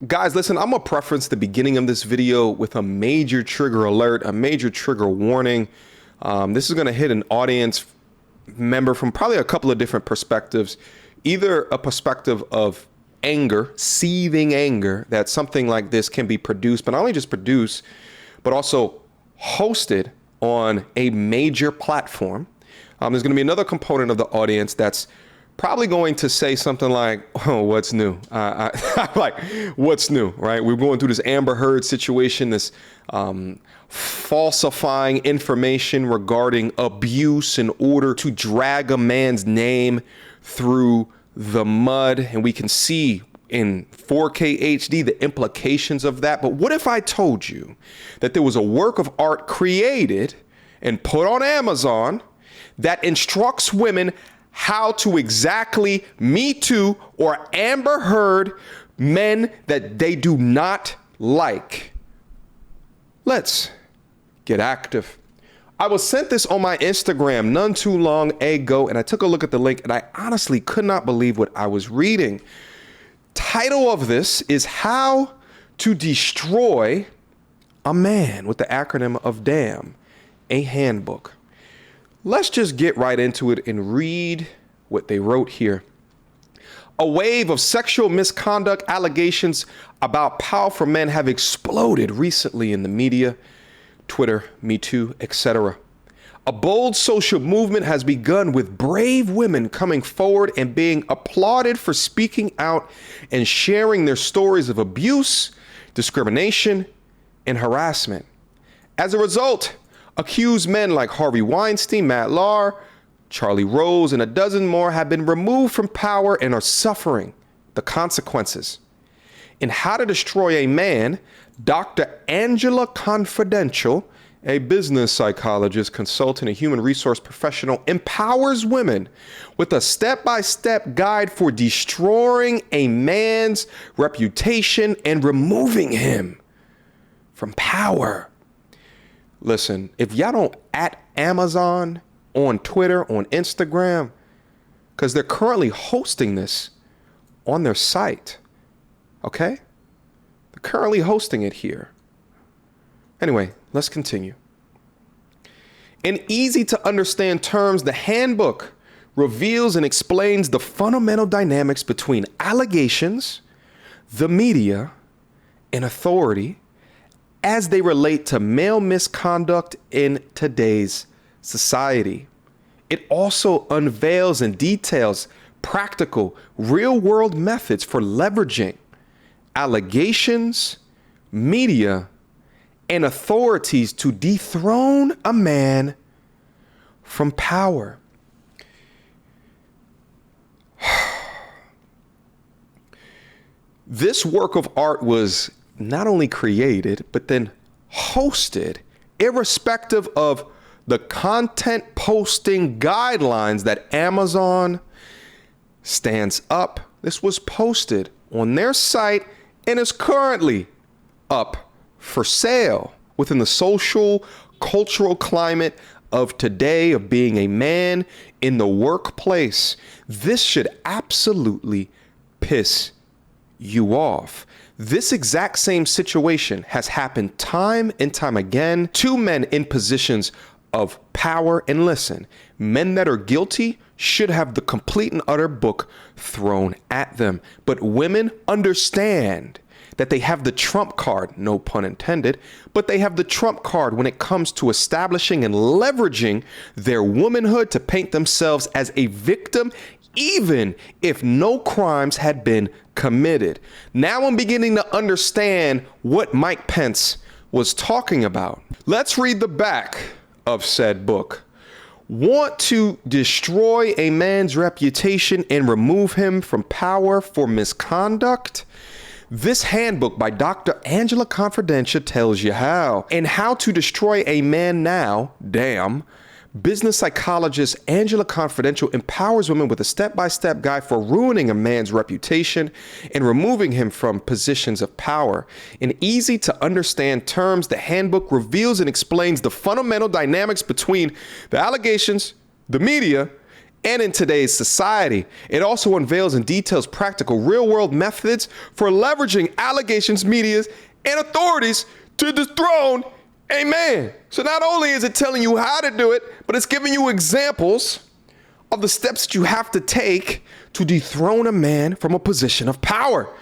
Guys, listen, I'm gonna preference the beginning of this video with a major trigger alert, a major trigger warning. This is gonna hit an audience member from probably a couple of different perspectives. Either a perspective of anger, seething anger, that something like this can be produced, but not only just produced, but also hosted on a major platform. There's gonna be another component of the audience that's probably going to say something like, oh, what's new? Like, what's new, right? We're going through this Amber Heard situation, this falsifying information regarding abuse in order to drag a man's name through the mud. And we can see in 4K HD the implications of that. But what if I told you that there was a work of art created and put on Amazon that instructs women how to exactly Me Too or Amber Heard men that they do not like? Let's get active. I was sent this on my Instagram none too long ago, and I took a look at the link, and I honestly could not believe what I was reading. Title of this is How to Destroy a Man, with the acronym of DAMN, a handbook. Let's just get right into it and read what they wrote here. A wave of sexual misconduct allegations about powerful men have exploded recently in the media, Twitter, Me Too, etc. A bold social movement has begun with brave women coming forward and being applauded for speaking out and sharing their stories of abuse, discrimination, and harassment. As a result, accused men like Harvey Weinstein, Matt Lauer, Charlie Rose, and a dozen more have been removed from power and are suffering the consequences. In How to Destroy a Man, Dr. Angela Confidential, a business psychologist, consultant, and human resource professional, empowers women with a step-by-step guide for destroying a man's reputation and removing him from power. Listen, if y'all don't at Amazon on Twitter, on Instagram, because they're currently hosting this on their site, okay? They're currently hosting it here. Anyway, let's continue. In easy to understand terms, the handbook reveals and explains the fundamental dynamics between allegations, the media, and authority as they relate to male misconduct in today's society. It also unveils and details practical, real-world methods for leveraging allegations, media, and authorities to dethrone a man from power. This work of art was not only created, but then hosted, irrespective of the content posting guidelines that Amazon stands up. This was posted on their site and is currently up for sale within the social, cultural climate of today, of being a man in the workplace. This should absolutely piss you off. This exact same situation has happened time and time again to men in positions of power. And listen, men that are guilty should have the complete and utter book thrown at them. But women understand that they have the trump card, no pun intended, but they have the trump card when it comes to establishing and leveraging their womanhood to paint themselves as a victim, even if no crimes had been committed. Now I'm beginning to understand what Mike Pence was talking about. Let's read the back of said book. Want to destroy a man's reputation and remove him from power for misconduct? This handbook by Dr. Angela Confidential tells you how. And How to Destroy a Man Now, DAMN, business psychologist Angela Confidential empowers women with a step-by-step guide for ruining a man's reputation and removing him from positions of power. In easy to understand terms, the handbook reveals and explains the fundamental dynamics between the allegations, the media, and in today's society. It also unveils and details practical real-world methods for leveraging allegations, medias, and authorities to dethrone a man. So not only is it telling you how to do it, but it's giving you examples of the steps that you have to take to dethrone a man from a position of power.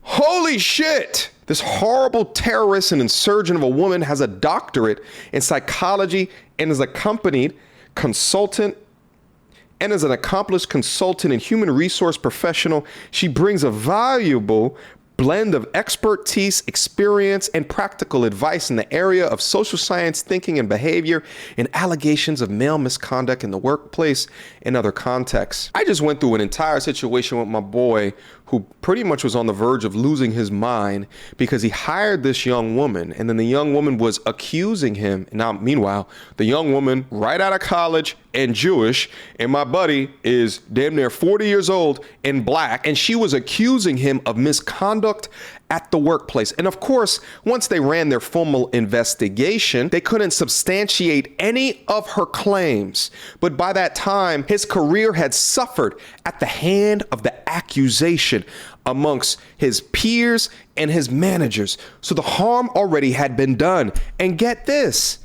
Holy shit! This horrible terrorist and insurgent of a woman has a doctorate in psychology and is accompanied consultant and as an accomplished consultant and human resource professional. She brings a valuable blend of expertise, experience, and practical advice in the area of social science, thinking, and behavior, and allegations of male misconduct in the workplace and other contexts. I just went through an entire situation with my boy who pretty much was on the verge of losing his mind because he hired this young woman, and then the young woman was accusing him. Now, meanwhile, the young woman right out of college and Jewish, and my buddy is damn near 40 years old and black, and she was accusing him of misconduct at the workplace. And of course, once they ran their formal investigation, they couldn't substantiate any of her claims. But by that time, his career had suffered at the hand of the accusation amongst his peers and his managers. So the harm already had been done. And get this,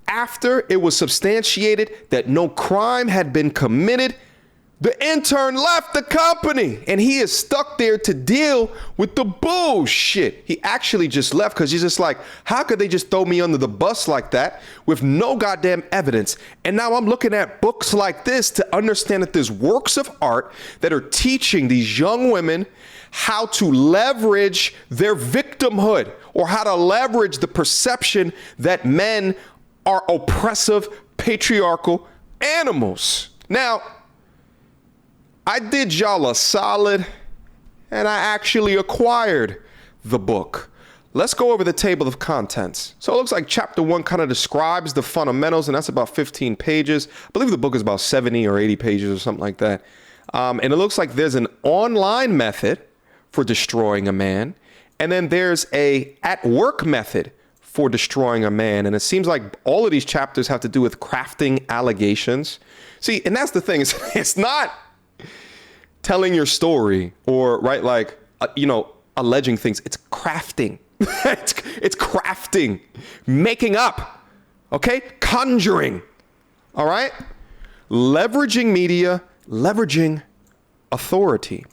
after it was substantiated that no crime had been committed, the intern left the company and he is stuck there to deal with the bullshit. He actually just left because he's just like, how could they just throw me under the bus like that with no goddamn evidence? And now I'm looking at books like this to understand that there's works of art that are teaching these young women how to leverage their victimhood or how to leverage the perception that men are oppressive, patriarchal animals. Now, I did y'all a solid and I actually acquired the book. Let's go over the table of contents. So it looks like chapter 1 kind of describes the fundamentals, and that's about 15 pages. I believe the book is about 70 or 80 pages or something like that. And it looks like there's an online method for destroying a man. And then there's a at-work method for destroying a man. And it seems like all of these chapters have to do with crafting allegations. See, and that's the thing. It's not telling your story or alleging things. It's crafting. it's crafting, making up, okay? Conjuring, all right? Leveraging media, leveraging authority.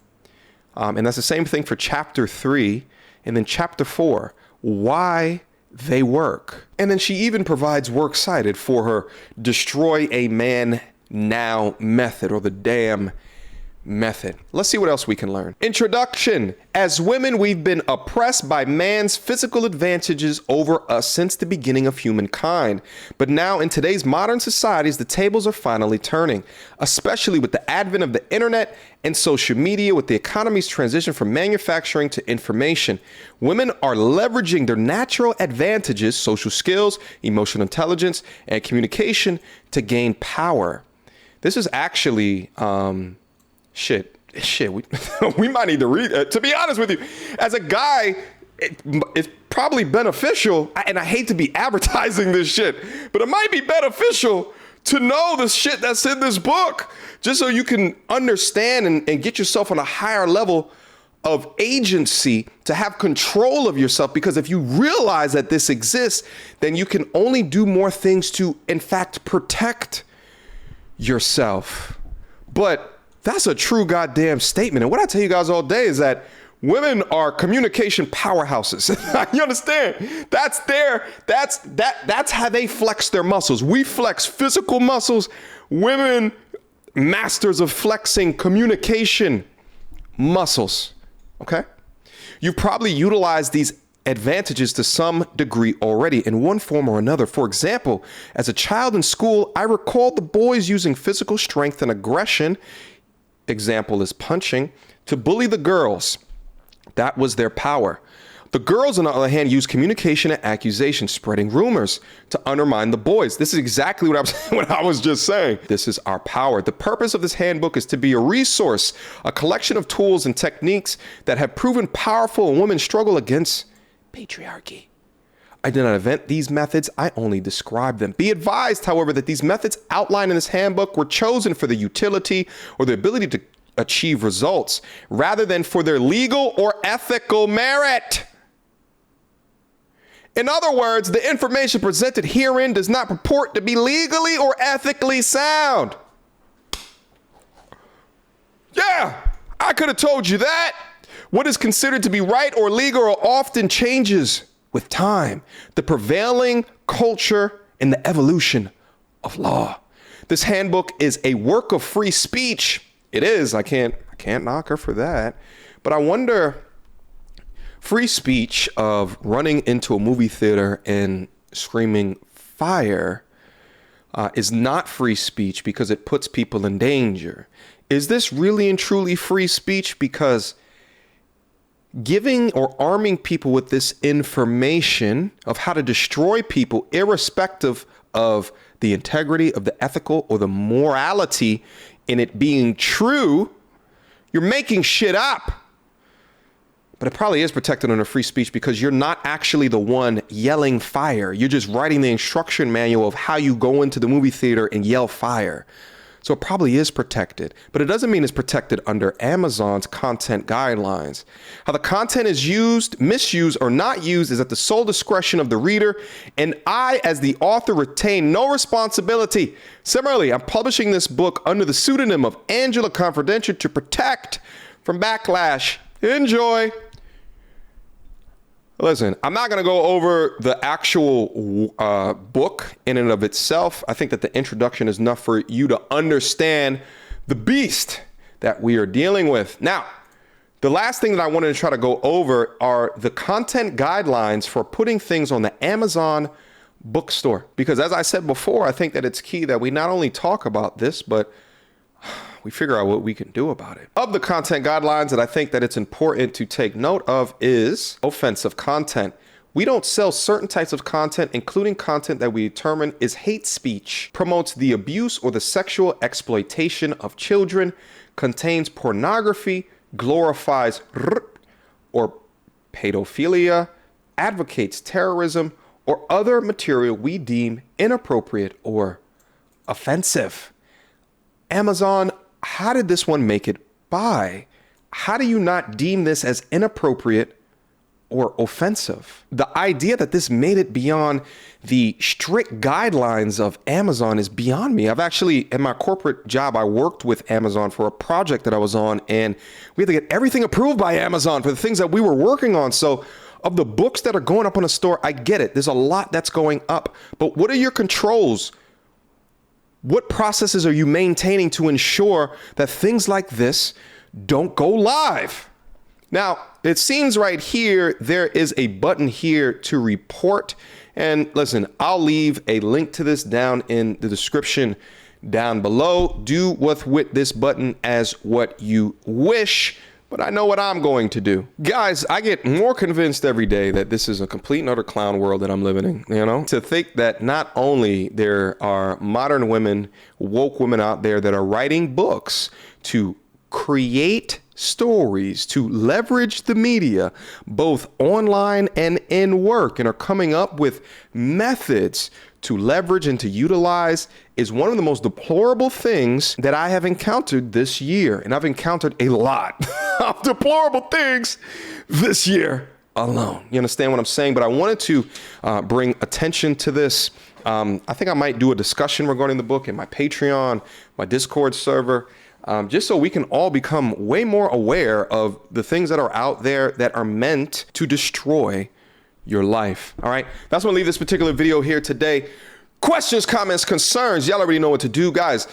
And that's the same thing for chapter 3. And then chapter 4, why they work. And then she even provides works cited for her destroy a man now method, or the damn method. Let's see what else we can learn. Introduction. As women, we've been oppressed by man's physical advantages over us since the beginning of humankind. But now in today's modern societies, the tables are finally turning, especially with the advent of the internet and social media, with the economy's transition from manufacturing to information. Women are leveraging their natural advantages, social skills, emotional intelligence, and communication to gain power. This is actually, shit, we might need to read it. To be honest with you, as a guy, it's probably beneficial, and I hate to be advertising this shit, but it might be beneficial to know the shit that's in this book, just so you can understand and get yourself on a higher level of agency to have control of yourself. Because if you realize that this exists, then you can only do more things to, in fact, protect yourself. But that's a true goddamn statement. And what I tell you guys all day is that women are communication powerhouses. You understand? That's how they flex their muscles. We flex physical muscles. Women, masters of flexing communication muscles. Okay? You probably utilized these advantages to some degree already in one form or another. For example, as a child in school, I recall the boys using physical strength and aggression, example is punching, to bully the girls. That was their power. The girls, on the other hand, use communication and accusation, spreading rumors to undermine the boys. This is exactly what I was just saying. This is our power. The purpose of this handbook is to be a resource, a collection of tools and techniques that have proven powerful in women's struggle against patriarchy. I did not invent these methods, I only describe them. Be advised, however, that these methods outlined in this handbook were chosen for the utility or the ability to achieve results, rather than for their legal or ethical merit. In other words, the information presented herein does not purport to be legally or ethically sound. Yeah, I could have told you that. What is considered to be right or legal often changes with time, the prevailing culture, and the evolution of law. This handbook is a work of free speech. It is. I can't knock her for that. But I wonder, free speech of running into a movie theater and screaming fire is not free speech because it puts people in danger. Is this really and truly free speech? Because giving or arming people with this information of how to destroy people, irrespective of the integrity of the ethical or the morality in it being true, you're making shit up. But it probably is protected under free speech because you're not actually the one yelling fire. You're just writing the instruction manual of how you go into the movie theater and yell fire. So it probably is protected, but it doesn't mean it's protected under Amazon's content guidelines. How the content is used, misused, or not used is at the sole discretion of the reader, and I, as the author, retain no responsibility. Similarly, I'm publishing this book under the pseudonym of Angela Confidential to protect from backlash. Enjoy. Listen, I'm not going to go over the actual book in and of itself. I think that the introduction is enough for you to understand the beast that we are dealing with. Now, the last thing that I wanted to try to go over are the content guidelines for putting things on the Amazon bookstore. Because as I said before, I think that it's key that we not only talk about this, but we figure out what we can do about it. Of the content guidelines that I think that it's important to take note of is offensive content. We don't sell certain types of content, including content that we determine is hate speech, promotes the abuse or the sexual exploitation of children, contains pornography, glorifies or pedophilia, advocates terrorism, or other material we deem inappropriate or offensive. Amazon, how did this one make it by? How do you not deem this as inappropriate or offensive? The idea that this made it beyond the strict guidelines of Amazon is beyond me. I've actually, in my corporate job, I worked with Amazon for a project that I was on, and we had to get everything approved by Amazon for the things that we were working on. So of the books that are going up on the store, I get it. There's a lot that's going up, but what are your controls? What processes are you maintaining to ensure that things like this don't go live? Now, it seems right here, there is a button here to report. And listen, I'll leave a link to this down in the description down below. Do with this button as what you wish, but I know what I'm going to do. Guys, I get more convinced every day that this is a complete and utter clown world that I'm living in, you know? To think that not only there are modern women, woke women out there that are writing books to create stories, to leverage the media, both online and in work, and are coming up with methods to leverage and to utilize, is one of the most deplorable things that I have encountered this year. And I've encountered a lot of deplorable things this year alone. You understand what I'm saying? But I wanted to bring attention to this. I think I might do a discussion regarding the book in my Patreon, my Discord server, just so we can all become way more aware of the things that are out there that are meant to destroy your life. All right, that's gonna leave this particular video here today. Questions, comments, concerns, y'all already know what to do, guys.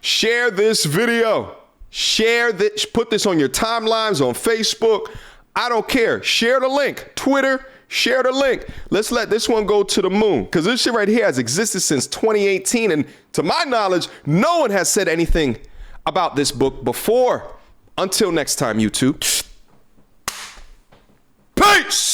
Share this video. Share this, put this on your timelines, on Facebook. I don't care. Share the link. Twitter, share the link. Let's let this one go to the moon, because this shit right here has existed since 2018, and to my knowledge, no one has said anything about this book before. Until next time, YouTube. Peace!